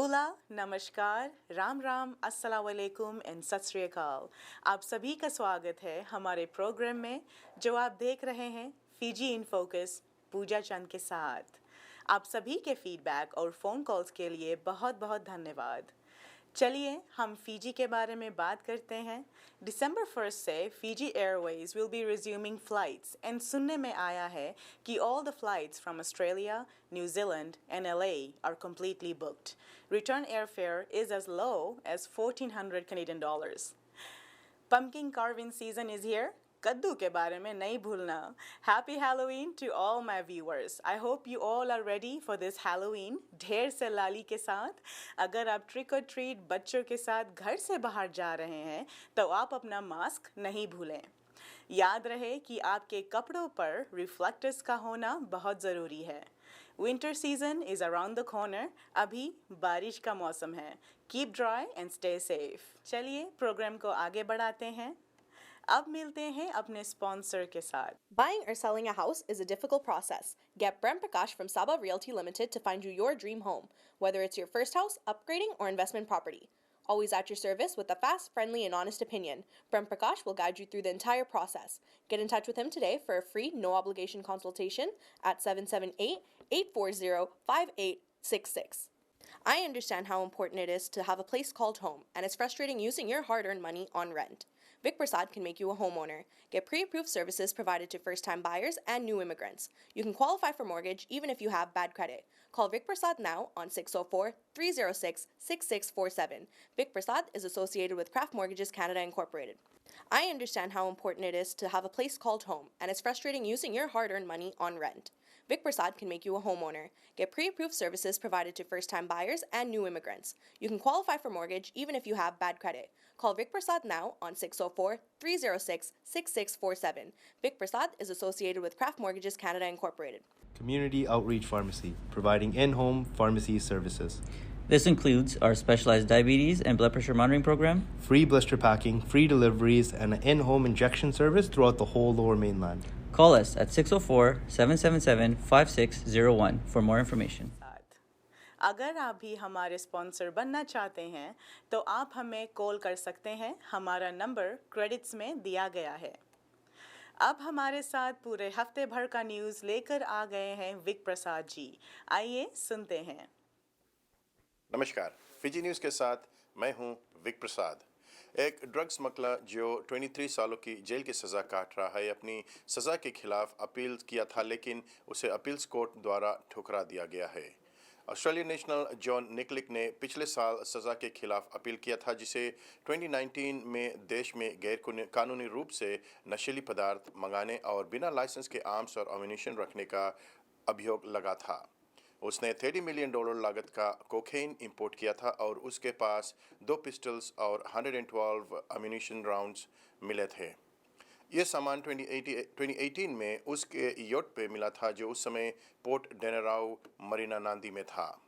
होला, नमस्कार, राम राम, अस्सलाम वालेकुम एंड सत श्री अकाल। आप सभी का स्वागत है हमारे प्रोग्राम में जो आप देख रहे हैं फीजी इन फोकस पूजा चंद के साथ। आप सभी के फीडबैक और फ़ोन कॉल्स के लिए बहुत बहुत धन्यवाद। चलिए हम फ़ीजी के बारे में बात करते हैं। दिसंबर 1st से Fiji Airways will be resuming flights and सुनने में आया है कि all the flights from Australia, न्यूजीलैंड Zealand LA are completely booked. Return airfare is as low as 1,400 Canadian dollars. Pumpkin carving season is here. कद्दू के बारे में नहीं भूलना. Happy Halloween to all my viewers. I hope you all are ready for this Halloween. ढेर से लाली के साथ. अगर आप ट्रिक और ट्रीट बच्चों के साथ घर से बाहर जा रहे हैं तो आप अपना मास्क नहीं भूलें. याद रहे कि आपके कपड़ों पर रिफ्लेक्टर्स का होना बहुत ज़रूरी है. Winter season is around the corner. अभी बारिश का मौसम है. Keep dry and stay safe. चलिए प्रोग्राम को आगे बढ़ाते हैं. अब मिलते हैं अपने स्पॉन्सर के साथ. Buying or selling a house is a difficult process. Get Prem Prakash from Saba Realty Limited to find you your dream home, whether it's your first house, upgrading, or investment property. Always at your service with a fast, friendly, and honest opinion. Prem Prakash will guide you through the entire process. Get in touch with him today for a free, no obligation consultation at 778-840-5866. I understand how important it is to have a place called home, and it's frustrating using your hard-earned money on rent. Vic Prasad can make you a homeowner. Get pre-approved services provided to first-time buyers and new immigrants. You can qualify for mortgage even if you have bad credit. Call Vic Prasad now on 604-306-6647. Vic Prasad is associated with Craft Mortgages Canada Incorporated. I understand how important it is to have a place called home, and it's frustrating using your hard-earned money on rent. Vic Prasad can make you a homeowner. Get pre-approved services provided to first-time buyers and new immigrants. You can qualify for mortgage even if you have bad credit. Call Vic Prasad now on 604-306-6647. Vic Prasad is associated with Craft Mortgages Canada Incorporated. Community Outreach Pharmacy, providing in-home pharmacy services. This includes our specialized diabetes and blood pressure monitoring program, Free blister packing, free deliveries, and an in-home injection service throughout the whole Lower Mainland. Call us at 604-777-5601 for more information. अगर आप भी हमारे sponsor बनना चाहते हैं तो आप हमें कॉल कर सकते हैं. हमारा नंबर क्रेडिट्स में दिया गया है. अब हमारे साथ पूरे हफ्ते भर का न्यूज़ लेकर आ गए हैं विक प्रसाद जी. आइए सुनते हैं. नमस्कार, फिजी न्यूज़ के साथ मैं हूं विक प्रसाद. एक ड्रग स्मगलर जो 23 सालों की जेल की सज़ा काट रहा है अपनी सज़ा के खिलाफ अपील किया था, लेकिन उसे अपील्स कोर्ट द्वारा ठुकरा दिया गया है. ऑस्ट्रेलियन नेशनल जॉन निकलिक ने पिछले साल सज़ा के खिलाफ अपील किया था, जिसे 2019 में देश में गैर कानूनी रूप से नशीली पदार्थ मंगाने और बिना लाइसेंस के आर्म्स और अम्यूनिशन रखने का अभियोग लगा था. उसने $30 मिलियन लागत का कोकेन इंपोर्ट किया था और उसके पास 2 पिस्टल्स और 112 अम्यूनिशन राउंड्स मिले थे. ये सामान 2018 में उसके योट पे मिला था, जो उस समय पोर्ट डेनराउ मरीना नांदी में था.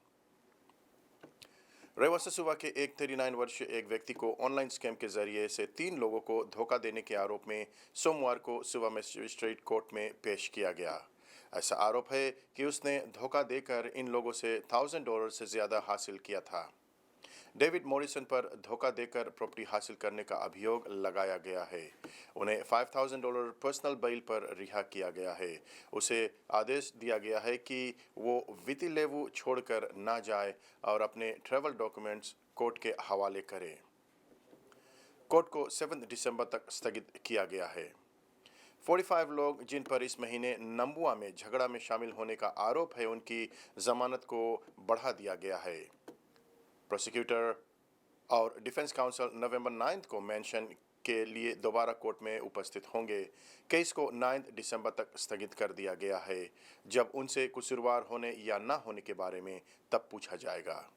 रेवाससुवा के एक 39 वर्षीय एक व्यक्ति को ऑनलाइन स्कैम के जरिए से 3 लोगों को धोखा देने के आरोप में सोमवार को सुवा मजिस्ट्रेट कोर्ट में पेश किया गया. ऐसा आरोप है कि उसने धोखा देकर इन लोगों से $1,000 से ज़्यादा हासिल किया था. डेविड मॉरिसन पर धोखा देकर प्रॉपर्टी हासिल करने का अभियोग लगाया गया है. उन्हें $5,000 पर्सनल बेल पर रिहा किया गया है. उसे आदेश दिया गया है कि वो वितिलेवु छोड़कर ना जाए और अपने ट्रैवल डॉक्यूमेंट्स कोर्ट के हवाले करे. कोर्ट को 7 दिसंबर तक स्थगित किया गया है. 45 लोग जिन पर इस महीने नंबुआ में झगड़ा में शामिल होने का आरोप है, उनकी जमानत को बढ़ा दिया गया है. प्रोसिक्यूटर और डिफेंस काउंसिल नवंबर 9 को मेंशन के लिए दोबारा कोर्ट में उपस्थित होंगे. केस को 9 दिसंबर तक स्थगित कर दिया गया है, जब उनसे कसूरवार होने या ना होने के बारे में तब पूछा जाएगा.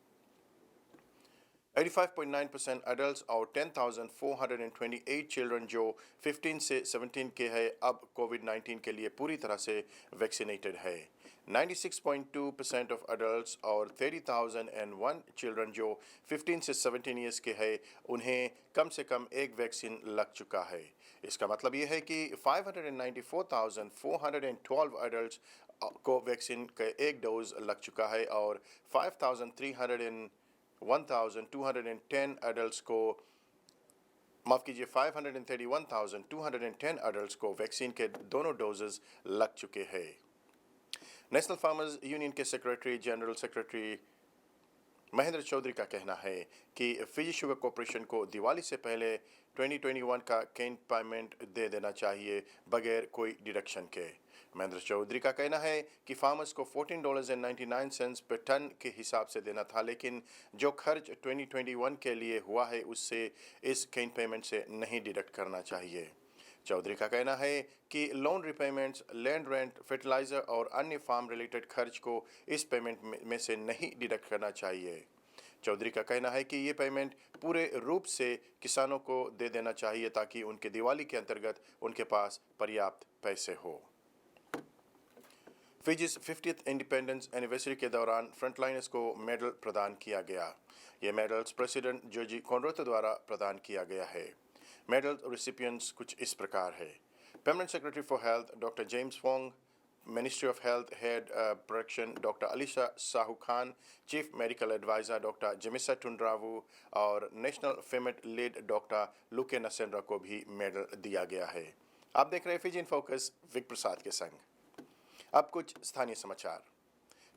85.9% एडल्ट्स और 10,428 चिल्ड्रन जो 15 से 17 के हैं अब कोविड-19 के लिए पूरी तरह से वैक्सीनेटेड है. 96.2% ऑफ एडल्ट्स और 30,001 चिल्ड्रन जो 15 से 17 ईयर्स के हैं उन्हें कम से कम एक वैक्सीन लग चुका है. इसका मतलब ये है कि 594,412 एडल्ट्स को वैक्सीन का एक डोज लग चुका है और 5,300 531,210 एडल्ट्स को माफ़ कीजिए 531,210 एडल्ट्स को वैक्सीन के दोनों डोजेज लग चुके हैं। नेशनल फार्मर्स यूनियन के secretary general secretary Mahendra Chaudhary का कहना है कि फिजी शुगर कॉरपोरेशन को दिवाली से पहले 2021 का कैन पेमेंट दे देना चाहिए बगैर कोई डिडक्शन के। महेंद्र चौधरी का कहना है कि फार्मर्स को $14.99 पर टन के हिसाब से देना था, लेकिन जो खर्च 2021 के लिए हुआ है उससे इस कैन पेमेंट से नहीं डिडक्ट करना चाहिए। चौधरी का कहना है कि loan repayments, land rent, fertiliser और अन्य फार्म रिलेटेड खर्च को इस पेमेंट में से नहीं डिडक्ट करना चाहिए। चौधरी का कहना है कि ये पेमेंट पूरे रूप से किसानों को दे देना चाहिए ताकि उनके दिवाली के अंतर्गत उनके पास पर्याप्त पैसे हो। फिजीज 50th इंडिपेंडेंस एनिवर्सरी के दौरान फ्रंटलाइनर्स को मेडल प्रदान किया गया। ये मेडल्स प्रेसिडेंट जोर्जी कॉनरोतो द्वारा प्रदान किया गया है। मेडल रिसिपिएंट्स कुछ इस प्रकार है। Permanent secretary for health doctor James Fong, ministry of health head production doctor Alisha Sahu Khan, chief medical advisor doctor Jamisa Tundravu और national FEMAT lead doctor Luke Nasedra को भी मेडल दिया गया है। आप देख रहे हैं फिजी इन फोकस विक प्रसाद के संग। अब कुछ स्थानीय समाचार।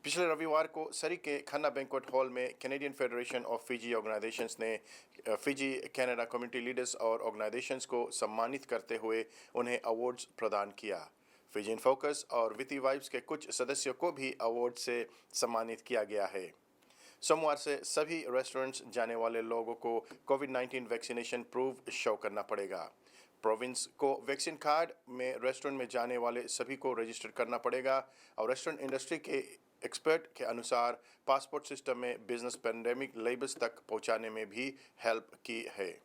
पिछले रविवार को सरी के खन्ना बैंक्वेट हॉल में Canadian federation of Fiji organisations ने फिजी कनाडा कम्युनिटी लीडर्स और ऑर्गेनाइजेशंस को सम्मानित करते हुए उन्हें अवार्ड्स प्रदान किया। फिजी इन फोकस और विटी वाइब्स के कुछ सदस्यों को भी अवार्ड से सम्मानित किया गया है। सोमवार से सभी रेस्टोरेंट्स जाने वाले लोगों को कोविड-19 वैक्सीनेशन प्रूफ शो करना पड़ेगा। प्रोविंस को वैक्सीन कार्ड में रेस्टोरेंट में जाने वाले सभी को रजिस्टर करना पड़ेगा और रेस्टोरेंट इंडस्ट्री के एक्सपर्ट के अनुसार पासपोर्ट सिस्टम में बिजनेस पेंडेमिक लेबल्स तक पहुंचाने में भी हेल्प की है।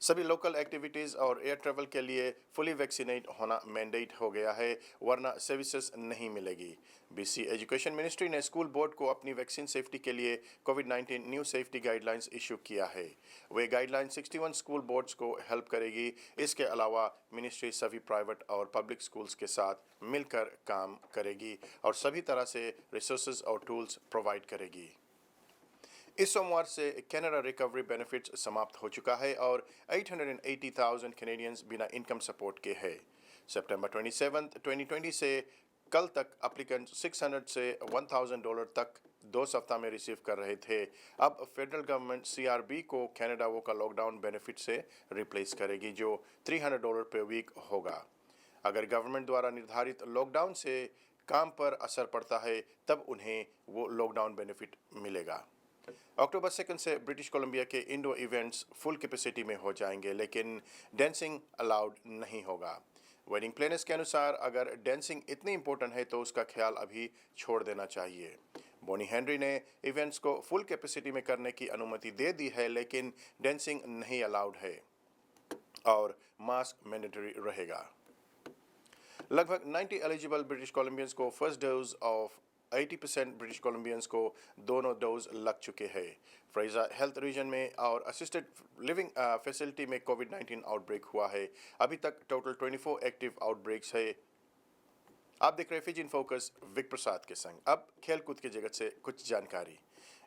सभी लोकल एक्टिविटीज़ और एयर ट्रैवल के लिए फुली वैक्सीनेट होना मैंडेट हो गया है, वरना सर्विसेज नहीं मिलेगी। बीसी एजुकेशन मिनिस्ट्री ने स्कूल बोर्ड को अपनी वैक्सीन सेफ्टी के लिए कोविड-19 न्यू सेफ्टी गाइडलाइंस इशू किया है। वे गाइडलाइन 61 स्कूल बोर्ड्स को हेल्प करेगी। इसके अलावा मिनिस्ट्री सभी प्राइवेट और पब्लिक स्कूल्स के साथ मिलकर काम करेगी और सभी तरह से रिसोर्सेज और टूल्स प्रोवाइड करेगी। इस सोमवार से कनाडा रिकवरी बेनिफिट्स समाप्त हो चुका है और 880,000 कैनेडियंस बिना इनकम सपोर्ट के हैं। सितंबर 27, 2020 से कल तक एप्लीकेंट $600 से $1,000 तक 2 सप्ताह में रिसीव कर रहे थे। अब फेडरल गवर्नमेंट CRB को कनाडा वो का लॉकडाउन बेनिफिट से रिप्लेस करेगी जो $300 पर वीक होगा। अगर गवर्नमेंट द्वारा निर्धारित लॉकडाउन से काम पर असर पड़ता है तब उन्हें वो लॉकडाउन बेनिफिट मिलेगा। अक्टूबर 2 से ब्रिटिश कोलंबिया के इंडोर इवेंट्स फुल कैपेसिटी में हो जाएंगे, लेकिन डांसिंग अलाउड नहीं होगा। वेडिंग प्लानर्स के अनुसार अगर डांसिंग इतनी इंपॉर्टेंट है तो उसका ख्याल अभी छोड़ देना चाहिए। बोनी हेनरी ने इवेंट्स को फुल कैपेसिटी में करने की अनुमति दे दी है, लेकिन डांसिंग नहीं अलाउड है और मास्क मैंडेटरी रहेगा। लगभग 90 एलिजिबल ब्रिटिश कोलंबियंस को फर्स्ट डोज ऑफ 80% ब्रिटिश कोलंबियंस को दोनों डोज लग चुके हैं। फ्रेजर हेल्थ रीजन में और असिस्टेड लिविंग फैसिलिटी में कोविड-19 आउटब्रेक हुआ है। अभी तक टोटल 24 एक्टिव आउटब्रेक्स है। आप देख रहे हैं फिजी इन फोकस विक प्रसाद के संग। अब खेलकूद की जगत से कुछ जानकारी।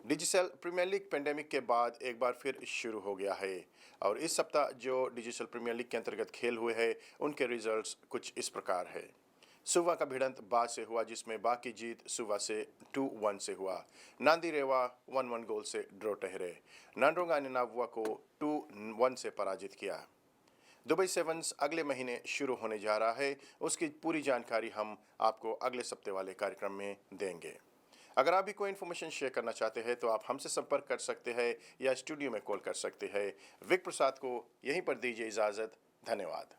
डिजिटल प्रीमियर लीग पेंडेमिक के बाद एक बार फिर शुरू हो गया है और इस सप्ताह जो डिजिटल प्रीमियर लीग के अंतर्गत खेल हुए हैं उनके रिजल्ट्स कुछ इस प्रकार है। सुवा का भिड़ंत बा से हुआ जिसमें बा की जीत सुवा से 2-1 से हुआ। नांदी रेवा 1-1 गोल से ड्रॉ ठहरे। नांड्रोंगा ने नावुआ को 2-1 से पराजित किया। दुबई सेवन्स अगले महीने शुरू होने जा रहा है, उसकी पूरी जानकारी हम आपको अगले सप्ते वाले कार्यक्रम में देंगे। अगर आप भी कोई इन्फॉर्मेशन शेयर करना चाहते हैं तो आप हमसे संपर्क कर सकते हैं या स्टूडियो में कॉल कर सकते हैं। विक प्रसाद को यहीं पर दीजिए इजाज़त। धन्यवाद।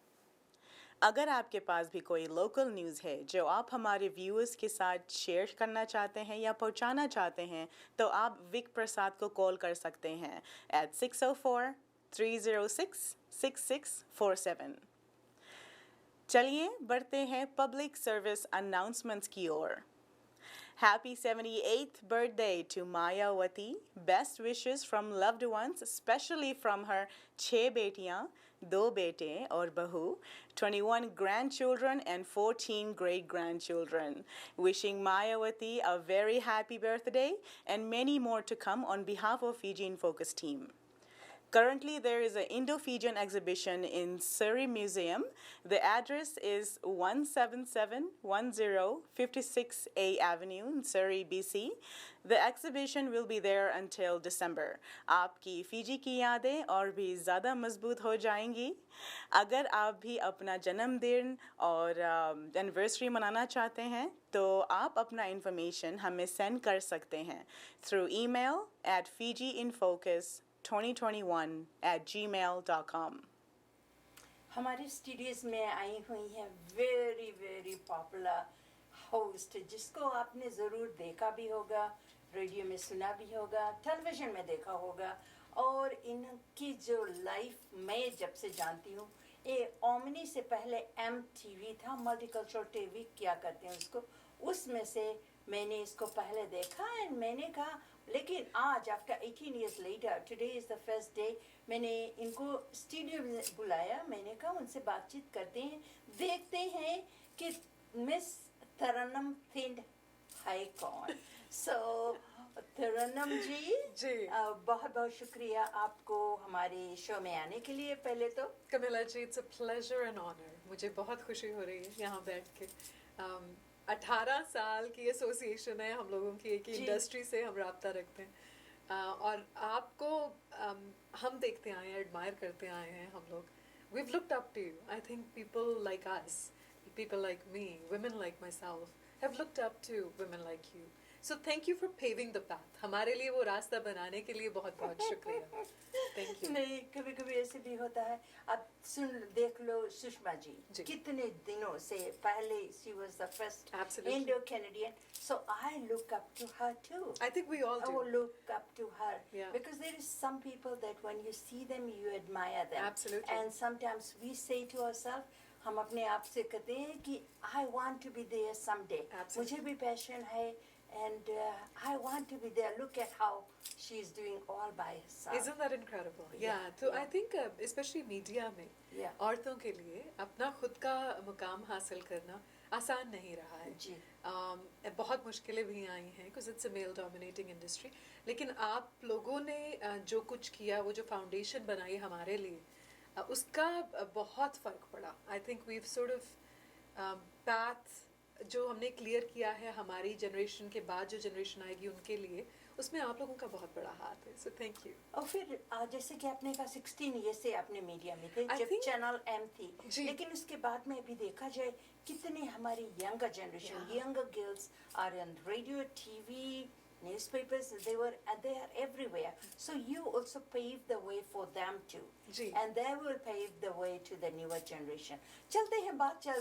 अगर आपके पास भी कोई लोकल न्यूज़ है जो आप हमारे व्यूअर्स के साथ शेयर करना चाहते हैं या पहुंचाना चाहते हैं तो आप विक प्रसाद को कॉल कर सकते हैं at 604-306-6647। चलिए बढ़ते हैं पब्लिक सर्विस अनाउंसमेंट्स की ओर। Happy 78th birthday to Mayawati. Best wishes from loved ones, especially from her 6 बेटियां 2 बेटे और बहू, 21 grandchildren and 14 great-grandchildren. Wishing Mayawati a very happy birthday and many more to come on behalf of Fiji in Focus team. Currently, there is an Indo-Fijian exhibition in Surrey Museum. The address is 17710 56A Avenue in Surrey, BC. The exhibition will be there until December. आपकी Fiji की यादें और भी ज़्यादा मजबूत हो जाएंगी। अगर आप भी अपना जन्मदिन और एनिवर्सरी मनाना चाहते हैं तो आप अपना इंफॉर्मेशन हमें सेंड कर सकते हैं through email at fijiinfocus2021@gmail.com. हमारे स्टूडियोज में आई हुई है वेरी वेरी पॉपुलर होस्ट जिसको आपने ज़रूर देखा भी होगा, रेडियो में सुना भी होगा, टेलीविज़न में देखा होगा। और इनकी जो लाइफ मैं जब से जानती हूँ, ये ओमनी से पहले MTV था, मल्टीकल्चरल टीवी क्या करते हैं उसको, उसमें से मैंने इसको पहले देखा एंड मैंने कहा लेकिन आज after 18 years later today is the first day मैंने इनको स्टूडियो में बुलाया। मैंने कहा उनसे बातचीत करते हैं, देखते हैं कि मिस तरन्नम थिंड है कौन। सो तरन्नम जी बहुत बहुत शुक्रिया आपको हमारे शो में आने के लिए। पहले तो Kamila ji, it's a pleasure and honour. मुझे बहुत खुशी हो रही है यहाँ बैठ के। 18 साल की एसोसिएशन है हम लोगों की, एक ही इंडस्ट्री से हम रब्ता रखते हैं। और आपको हम देखते आए हैं, एडमायर करते आए हैं हम लोग। We've looked up to you. I think people like us, people like me, women like myself have looked up to women like you. So thank you for paving the path. हमारे लिए वो रास्ता बनाने के लिए बहुत बहुत शुक्रिया। Thank you. नहीं, कभी कभी ऐसे भी होता है। अब देख लो सुषमा जी, कितने दिनों से पहले she was the first Absolutely. Indo-Canadian. So I look up to her too. I think we all do. I will look up to her. Yeah. Because there is some people that when you see them, you admire them. Absolutely. And sometimes we say to ourselves, हम अपने आप से कहते हैं कि I want to be there someday. Absolutely. मुझे भी passion है and I want to be there. Look at how she is doing all by herself. Isn't that incredible? Yeah. तो I think especially media में औरतों के लिए अपना खुद का मुकाम हासिल करना आसान नहीं रहा है। जी। बहुत मुश्किलें भी आई हैं because it's a male dominating industry। लेकिन आप लोगों ने जो कुछ किया, वो जो फाउंडेशन बनाई हमारे लिए, उसका बहुत फ़र्क पड़ा। I think we've sort of path जो हमने क्लियर किया है हमारी जनरेशन के बाद जो जनरेशन आएगी उनके लिए, उसमें आप लोगों का बहुत बड़ा हाथ है। So thank you. और फिर जैसे कि आपने कहा 16 years से आपने मीडिया में थे, I जब think- चैनल M थी, जी। लेकिन उसके बाद में भी देखा जाए कितने हमारी younger generation, younger girls are in radio, TV, newspapers, they are everywhere. So you also paved the way for them too. जी। And they will pave the way to the newer generation. चलते हैं बात चल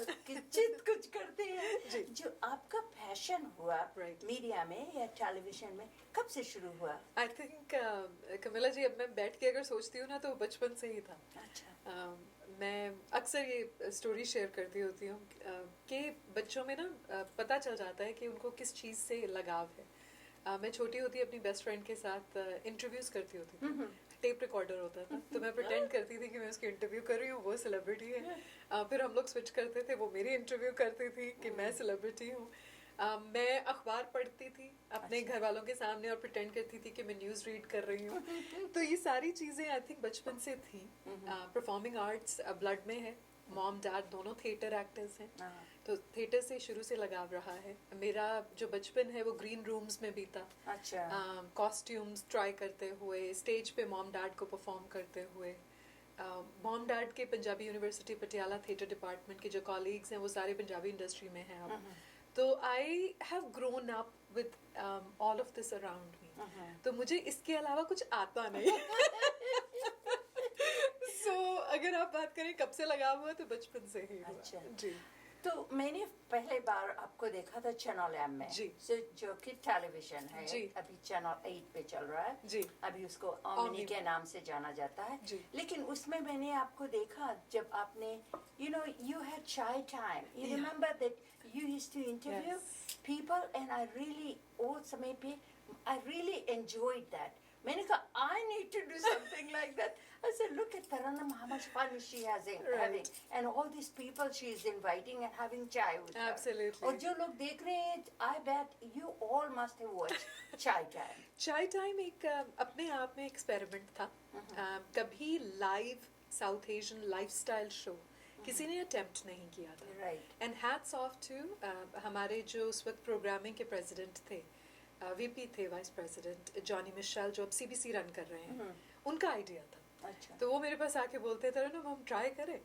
कुछ करते हैं। जो आपका पैशन हुआ Right. मीडिया में या टेलीविजन में कब से शुरू हुआ? आई थिंक कमिला जी, अब मैं बैठ के अगर सोचती हूँ ना तो बचपन से ही था। अच्छा। मैं अक्सर ये स्टोरी शेयर करती होती हूँ कि बच्चों में ना पता चल जाता है कि उनको किस चीज़ से लगाव है। मैं छोटी होती अपनी बेस्ट फ्रेंड के साथ इंटरव्यूज़ करती होती थी। टेप रिकॉर्डर होता था तो मैं प्रिटेंड करती थी कि मैं उसकी इंटरव्यू कर रही हूँ, वो सेलिब्रिटी है। फिर हम लोग स्विच करते थे, वो मेरी इंटरव्यू करती थी कि मैं सेलिब्रिटी हूँ। मैं अखबार पढ़ती थी अपने घर वालों के सामने और प्रिटेंड करती थी कि मैं न्यूज़ रीड कर रही हूँ। तो ये सारी चीज़ें आई थिंक बचपन से थी। परफॉर्मिंग आर्ट्स ब्लड में है। मॉम डैड दोनों थिएटर एक्टर्स हैं, तो थिएटर से शुरू से लगाव रहा है। मेरा जो बचपन है वो ग्रीन रूम्स में बीता। अच्छा। कॉस्ट्यूम्स ट्राई करते हुए, स्टेज पे मॉम डैड को परफॉर्म करते हुए। मॉम डैड के Punjabi university Patiala theatre department के जो कॉलीग्स हैं वो सारे पंजाबी इंडस्ट्री में हैं अब। तो I have grown up with all of this around me. तो मुझे इसके अलावा कुछ आता नहीं। So, अगर आप बात करें कब से लगा हुआ तो बचपन से ही हुआ। अच्छा। जी। तो मैंने पहले बार आपको देखा था चैनल M में, जी। जो कि टेलीविजन है, जी। अभी चैनल 8 पे चल रहा है। जी। अभी उसको ओमनी के नाम से जाना जाता है। जी। लेकिन उसमें मैंने आपको देखा जब आपने you had shy time. You remember that you used to interview people and I really वो समय पे I really enjoyed that. मैंने कहा I need to do something like that. I said, look at Taranum, how much fun she has having, and all these people she is inviting and having chai with her. Absolutely. और जो लोग देख रहे हैं, I bet you all must have watched Chai Time. Chai Time एक अपने आप में एक्सपेरिमेंट था. कभी live South Asian lifestyle show किसी ने अटेम्प्ट नहीं किया था. Right. And hats off to हमारे जो उस वक्त प्रोग्रामिंग के प्रेसिडेंट थे, वीपी थे, वाइस प्रेसिडेंट जॉनी मिशेल, जो अब सीबीसी रन कर रहे हैं. उनका आइडिया था. अच्छा. तो वो मेरे पास आके बोलते थे ना, हम ट्राई करें,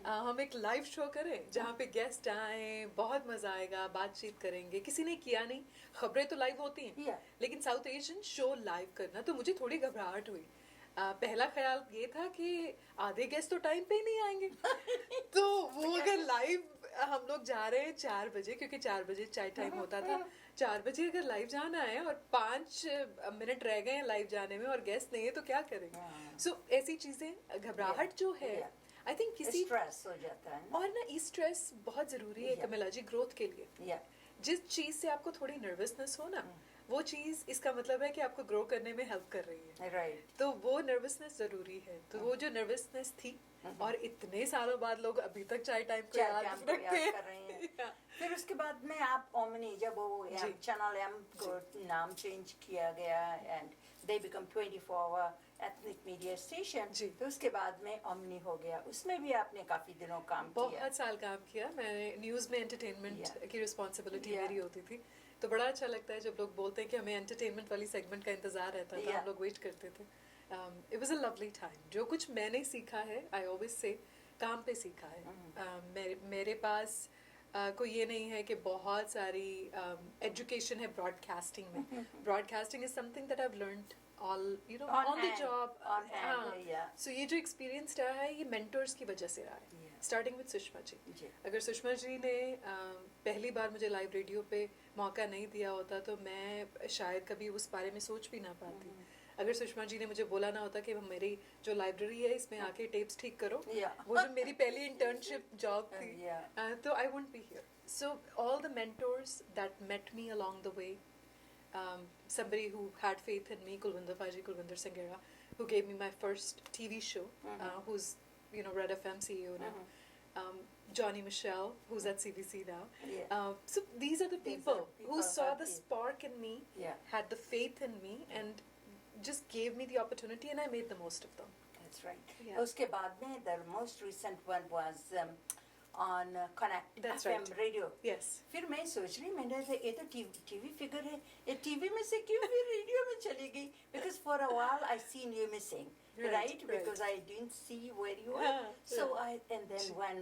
हम एक लाइव शो करें जहाँ पे गेस्ट आए, बहुत मजा आएगा, बातचीत करेंगे. किसी ने किया नहीं. खबरें तो लाइव होती हैं, Yeah. लेकिन साउथ एशियन शो लाइव करना, तो मुझे थोड़ी घबराहट हुई. पहला ख्याल ये था कि आधे गेस्ट तो टाइम पे ही नहीं आएंगे. तो वो अगर लाइव हम लोग जा रहे हैं 4 बजे, क्योंकि 4 बजे चाय टाइम होता था, 4 बजे अगर लाइव जाना है और 5 मिनट रह गए हैं लाइव जाने में और गेस्ट नहीं है, तो क्या करेंगे. सो ऐसी चीजें, घबराहट जो है, आई थिंक किसी स्ट्रेस हो जाता है. और ना, ये स्ट्रेस बहुत जरूरी है कमला जी ग्रोथ के लिए. या जिस चीज से आपको थोड़ी नर्वसनेस हो ना, वो चीज, इसका मतलब है कि आपको ग्रो करने में हेल्प कर रही है. राइट. तो वो नर्वसनेस जरूरी है. तो वो जो नर्वसनेस थी, और इतने सालों बाद लोग अभी तक चाय टाइम को चाय याद टाइम को रखते याद कर रहे हैं. हैं. फिर उसके बाद में आप ओमनी, जब वो जी. चैनल एम को नाम चेंज किया गया and they become 24 hour ethnic media station, जी. तो उसके बाद में ओमनी हो गया. उसमें भी आपने काफी दिनों काम किया. बहुत साल काम किया मैंने. न्यूज में एंटरटेनमेंट Yeah. की रिस्पॉन्सिबिलिटी Yeah. मेरी होती थी. तो बड़ा अच्छा लगता है जब लोग बोलते हैं कि हमें एंटरटेनमेंट वाली सेगमेंट का इंतजार रहता था. Yeah. हम लोग वेट करते थे. It was a lovely time. जो कुछ मैंने सीखा है, आई ऑलवेज से, काम पे सीखा है. मेरे पास कोई ये नहीं है कि बहुत सारी एजुकेशन है ब्रॉडकास्टिंग में. Broadcasting is something that I have learned all on the hand, job. on hand, yeah. सो ये जो एक्सपीरियंस रहा है, ये मेंटर्स की वजह से रहा है. Yeah. Starting with Sushma ji. जी. अगर सुषमा जी ने पहली बार मुझे लाइव रेडियो पे मौका नहीं दिया होता, तो मैं शायद कभी उस बारे में सोच भी ना पाती. अगर सुषमा जी ने मुझे बोला ना होता कि मेरी जो लाइब्रेरी है, इसमें आके टेप्स ठीक करो, Yeah. वो जो मेरी पहली इंटर्नशिप जॉब थी, Yeah. तो I wouldn't be here. So all the mentors that met me along the way, somebody who had faith in me, Kulwinder Sanghera, who gave me my first TV show, who's Red FM CEO now, Johnny Michelle, who's at CBC now. Yeah. So these are the people who saw have the faith. spark in me, Yeah. had the faith in me, and just gave me the opportunity, and I made the most of them. That's right. Yeah. उसके बाद में the most recent one was on Connect That's FM right. radio. Yes. फिर मैं सोच रही, मैंने कहा ये तो टीवी फिगर है, ये टीवी में से क्यों फिर रेडियो में चली गई? Because for a while I seen you missing, Right, right? Because I didn't see where you were. So and then when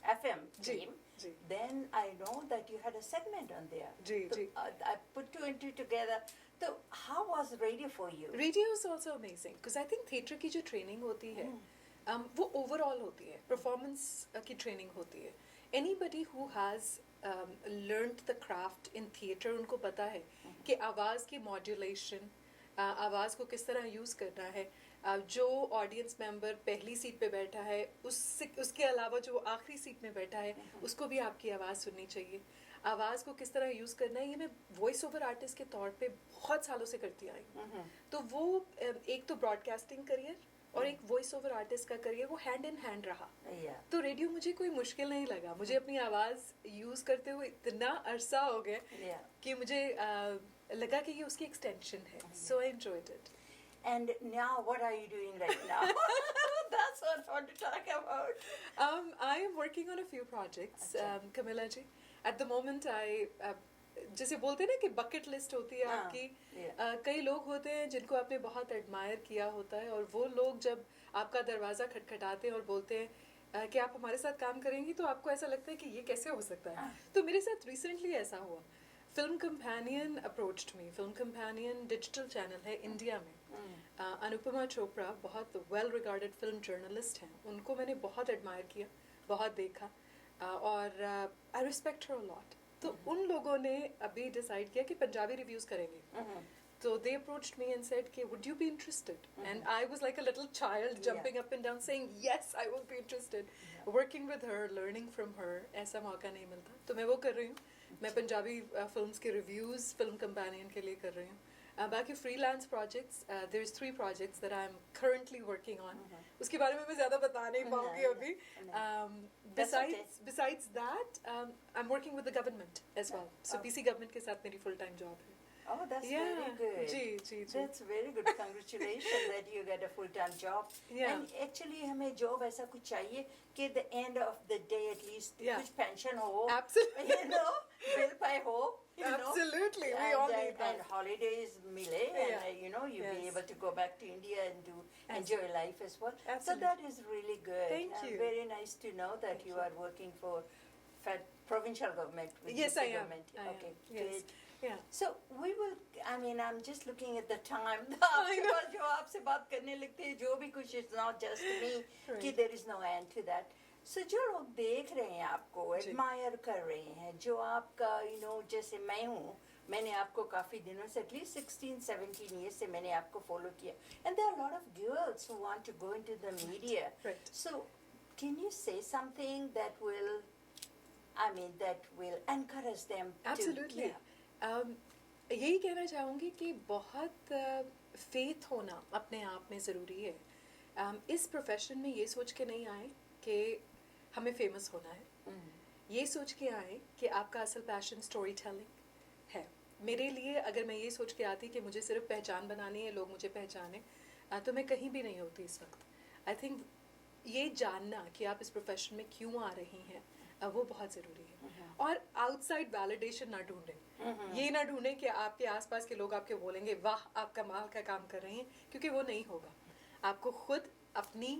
FM ji, came, ji. then I know that you had a segment on there. Ji, So, ji. I put 2 and 2 together. So how was radio for you? Radio is also amazing because I think theatre की जो training होती है, वो overall होती है. Performance की training होती है. Anybody who has learned the craft in theatre, उनको पता है कि आवाज़ की मॉड्यूलेशन, आवाज़ को किस तरह यूज़ करना है. जो ऑडियंस मेंबर पहली सीट पे बैठा है, उसके अलावा जो आखिरी सीट में बैठा है, उसको भी आपकी आवाज़ सुननी चाहिए. आवाज़ को किस तरह यूज़ करना है, ये मैं वॉइस ओवर आर्टिस्ट के तौर पे बहुत सालों से करती आई हूँ. तो वो एक तो ब्रॉडकास्टिंग करियर और एक वॉइस ओवर आर्टिस्ट का करियर, वो हैंड इन हैंड रहा. Yeah. तो रेडियो मुझे कोई मुश्किल नहीं लगा. मुझे अपनी आवाज़ यूज़ करते हुए इतना अरसा हो गया Yeah. कि मुझे लगा कि ये उसकी एक्सटेंशन है. So I enjoyed it. And now, what are you doing right now? That's what I want to talk about. I am working on a few projects, Camilla ji. At the moment, जैसे बोलते हैं ना कि bucket list होती है आपकी. कई लोग होते हैं जिनको आपने बहुत एडमायर किया होता है, और वो लोग जब आपका दरवाज़ा खटखटाते हैं और बोलते हैं कि आप हमारे साथ काम करेंगी, तो आपको ऐसा लगता है कि ये कैसे हो सकता है. तो मेरे साथ रिसेंटली ऐसा हुआ. फिल्म कंपेनियन अप्रोच्ड मी. फिल्म कंपेनियन डिजिटल चैनल है इंडिया में. अनुपमा चोपड़ा बहुत वेल रिगार्डेड फिल्म जर्नलिस्ट हैं. उनको मैंने बहुत एडमायर किया, बहुत देखा, और I respect her a lot. तो उन लोगों ने अभी डिसाइड किया कि पंजाबी रिव्यूज़ करेंगे. So they approached me and said, "Okay, would you be interested?" And I was like a little child, jumping up and down, saying, "Yes, I will be interested." Working with her, learning from her, ऐसा मौका नहीं मिलता. तो मैं वो कर रही हूँ. मैं पंजाबी फिल्म्स के रिव्यूज़ फिल्म कंपेनियन के लिए कर रही हूँ. बाकी freelance projects, there's 3 projects that I'm currently working on. उसके बारे में मैं ज़्यादा बता नहीं पाऊँगी अभी. That's okay. Besides that, I'm working with the government as well. So BC government के साथ मेरी full time job है. Oh, that's Yeah. very good. Ji. That's very good. Congratulations that you get a full-time job. Yeah. And actually हमें job ऐसा कुछ चाहिए कि the end of the day at least Yeah. कुछ pension हो. Absolutely. You know, bill pay हो. You know. Absolutely. We all need And that. holidays mile and Yeah. you know you be Yes. able to go back to India and enjoy life as well. So Absolutely. that is really good. Thank and you. Very nice to know that you are working for provincial government. With Yes, BC I am. government. I am. Okay, Yes. good. Yeah. So we will. I mean, I'm just looking at the time. I know. जो आपसे बात करने लगते हैं, जो भी कुछ is not just me. Right. कि there is no end to that. So जो लोग देख रहे हैं आपको, जी. admire कर रहे हैं, जो आपका you know जैसे मैं हूँ, मैंने आपको काफी दिनों से at least 16-17 years से मैंने आपको follow किया. And there are a lot of girls who want to go into the media. Right. So can you say something that will, that will encourage them Absolutely. to? यही कहना चाहूँगी कि बहुत faith होना अपने आप में ज़रूरी है. इस प्रोफेशन में ये सोच के नहीं आए कि हमें फेमस होना है. ये सोच के आए कि आपका असल पैशन स्टोरी टेलिंग है. मेरे लिए अगर मैं ये सोच के आती कि मुझे सिर्फ पहचान बनानी है, लोग मुझे पहचाने, तो मैं कहीं भी नहीं होती इस वक्त. आई थिंक ये जानना कि आप इस प्रोफेशन में क्यों आ रही हैं वो बहुत ज़रूरी है. और आउटसाइड वैलिडेशन ना ढूंढें. ये ना ढूंढें कि आपके आसपास के लोग आपके बोलेंगे वाह आप कमाल का काम कर रही हैं, क्योंकि वो नहीं होगा. आपको खुद अपनी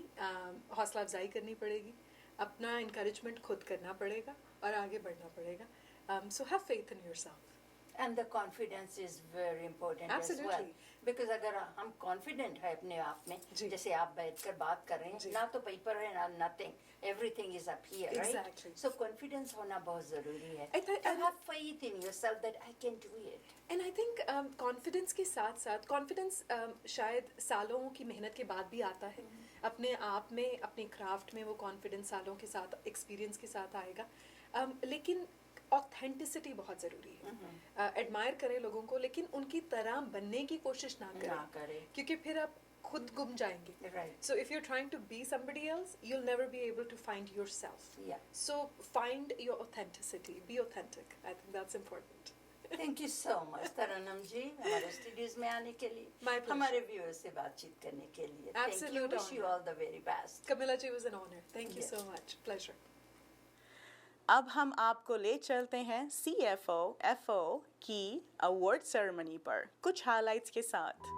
हौसला अफजाई करनी पड़ेगी, अपना इनकरेजमेंट खुद करना पड़ेगा और आगे बढ़ना पड़ेगा. So have faith in yourself. And the confidence is very important Absolutely. as well. Because अगर हम confident है अपने आप में, जी. जैसे आप बैठकर बात कर रहे हैं, जी. ना तो पेपर है ना nothing, everything is up here, Exactly. right? So confidence होना बहुत ज़रूरी है. I think- To have faith in yourself that I can do it. And I think confidence के साथ साथ कॉन्फिडेंस शायद सालों की मेहनत के बाद भी आता है. अपने आप में, अपने क्राफ्ट में वो कॉन्फिडेंस सालों के साथ, एक्सपीरियंस के साथ आएगा. लेकिन ऑथेंटिसिटी बहुत ज़रूरी है. एडमायर करें लोगों को, लेकिन उनकी तरह बनने की कोशिश ना ना करें. क्योंकि फिर आप खुद गुम जाएंगे. Right. So if you're trying to be somebody else, you'll never be able to find yourself. Yeah. So find your authenticity. Be authentic. I think that's important. Thank you so much, Taranam जी, हमारे studios में आने के लिए, My pleasure. हमारे viewers से बातचीत करने के लिए. Thank you. Absolute Wish you honor. all the very best. Kamila ji, was an honor. Thank you Yes. so much. Pleasure. अब हम आपको ले चलते हैं CFO FO की अवार्ड सेरेमनी पर कुछ हाइलाइट्स के साथ.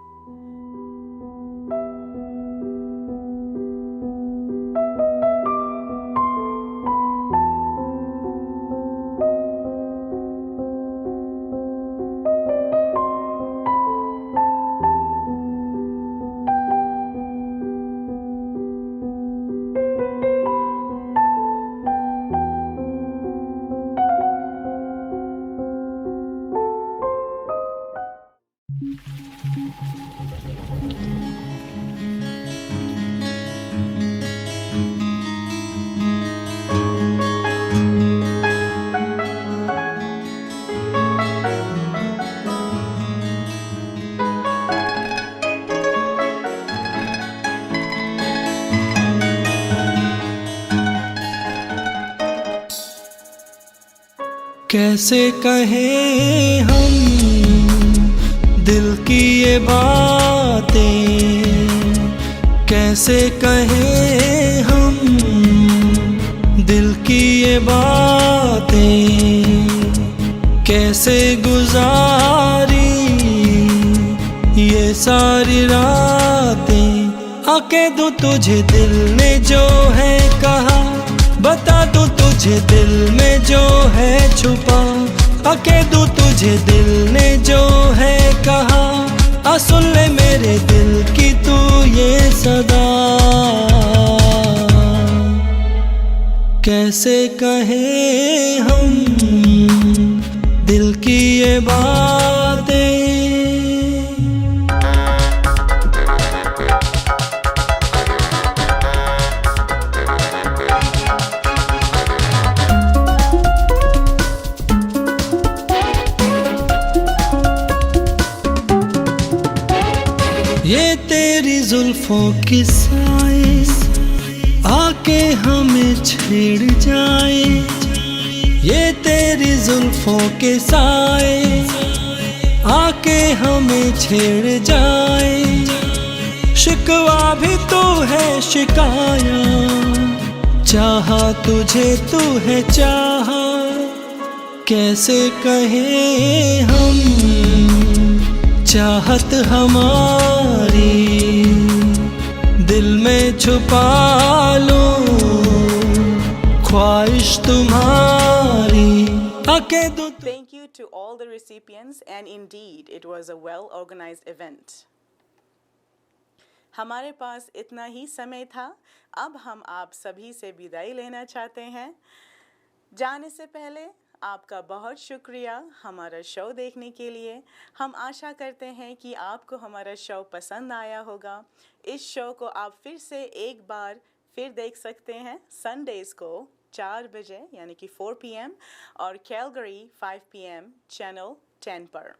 कैसे कहें हम दिल की ये बातें, कैसे कहें हम दिल की ये बातें, कैसे गुजारी ये सारी रातें. आके दूं तुझे दिल ने जो है कहा, बता दूं तुझे दिल में जो है छुपा. आके दूं तुझे दिल ने जो है कहा, आ सुन ले मेरे दिल की तू ये सदा. कैसे कहें हम दिल की ये बातें. ये तेरी जुल्फों की साए आके हमें छेड़ जाए, ये तेरी जुल्फों के साए आके हमें छेड़ जाए। शिकवा भी तू है शिकाया, चाहा तुझे तू है चाहा, कैसे कहें हम चाहत हमारी, दिल में छुपा लूं ख्वाहिश तुम्हारी। आके दो Thank you to all the recipients, and indeed it was a well organized event. हमारे पास इतना ही समय था। अब हम आप सभी से विदाई लेना चाहते हैं। जाने से पहले आपका बहुत शुक्रिया हमारा शो देखने के लिए। हम आशा करते हैं कि आपको हमारा शो पसंद आया होगा। इस शो को आप फिर से एक बार फिर देख सकते हैं संडेज़ को 4 बजे यानी कि 4 PM और कैलगरी 5 PM चैनल 10 पर।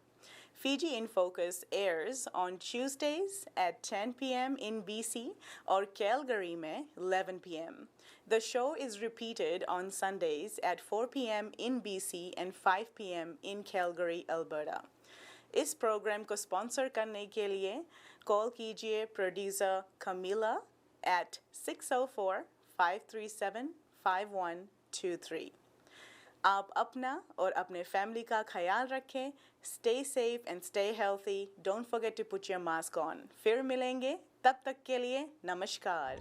Fiji in Focus airs on Tuesdays at 10 PM in BC or Calgary में 11 PM. The show is repeated on Sundays at 4 PM in BC and 5 PM in Calgary, Alberta. इस programme को sponsor करने के लिए call कीजिए producer कमीला at 604-537-5123. आप अपना और अपने फैमिली का ख्याल रखें। Stay safe and stay healthy. Don't forget to put your mask on. फिर मिलेंगे, तब तक के लिए नमस्कार।